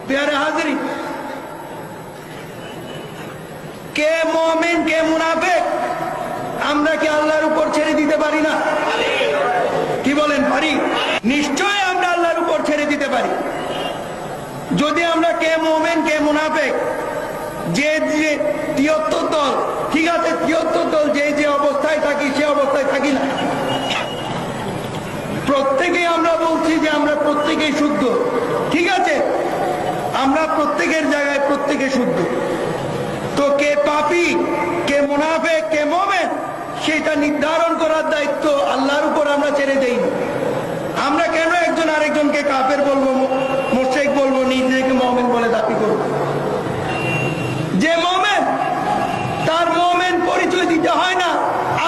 প্যারে হাজিরি, কে মুমিন কে মুনাফিক আমরা কি আল্লাহর উপর ছেড়ে দিতে পারি না? কি বলেন, পারি? নিশ্চয় আমরা আল্লাহর উপর ছেড়ে দিতে পারি। যদি আমরা কে মুমিন কে মুনাফিক, যে যে 73 দল, ঠিক আছে 73 দল যে যে অবস্থায় থাকি সে অবস্থায় থাকি না, প্রত্যেকেই আমরা বলছি যে আমরা প্রত্যেকেই শুদ্ধ, ঠিক আছে, আমরা প্রত্যেকের জায়গায় প্রত্যেকে শুদ্ধ। তো কে পাপী কে মুনাফিক কে মুমিন সেটা নির্ধারণ করার দায়িত্ব আল্লাহর উপর আমরা ছেড়ে দেই না। আমরা কেন একজন আরেকজনকে কাফের বলবো, মুশরিক বলবো, নিজেকে মুমিন বলে দাবি করবো? যে মুমিন তার মুমিন পরিচয় দিতে হয় না,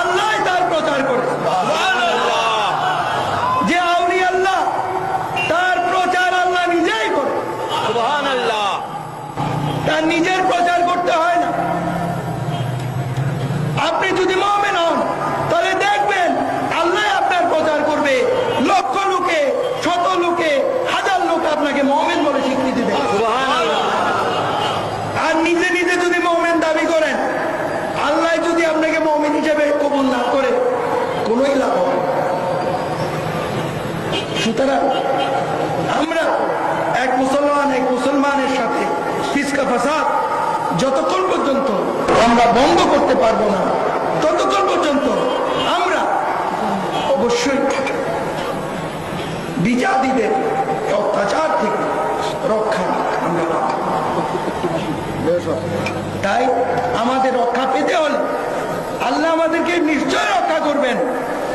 আল্লাহ তার প্রচার করে। যে আউলিয়া আল্লাহ তার প্রচার আল্লাহ নিজেই করে, সুবহানাল্লাহ, তার নিজের প্রচার করতে হয় না। আপনি যদি মুমিন হন তাহলে দেখবেন আল্লাহ আপনার প্রচার করবে, লক্ষ লোকে শত লোকে হাজার লোক আপনাকে মুমিন বলে স্বীকৃতি দেবে, সুবহানাল্লাহ। আর নিজে নিজে যদি মুমিন দাবি করেন, আল্লাহ যদি আপনাকে মুমিন হিসেবে কবুল না করে কোনোই লাভ হবে না। সুতরাং আমরা এক মুসলমানের সাথে ফিসকা ফাসাদ যতক্ষণ পর্যন্ত আমরা বন্ধ করতে পারবো না, ততক্ষণ পর্যন্ত আমরা অবশ্যই বিজাতিদের অত্যাচার থেকে রক্ষা আমরা পাবো। তাই আমাদের রক্ষা পেতে হলে আল্লাহ আমাদেরকে নিশ্চয় রক্ষা করবেন,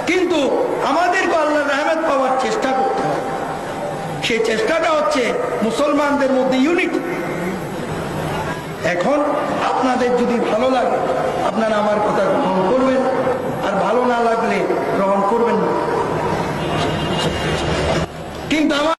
কিন্তু আমাদেরকে আল্লাহর রহমত পাওয়ার চেষ্টা করতে হবে। সেই চেষ্টাটা হচ্ছে মুসলমানদের মধ্যে ইউনিটি। এখন আপনাদের যদি ভালো লাগে আপনারা আমার কথা গ্রহণ করবেন, আর ভালো না লাগলে গ্রহণ করবেন না, কিন্তু আমার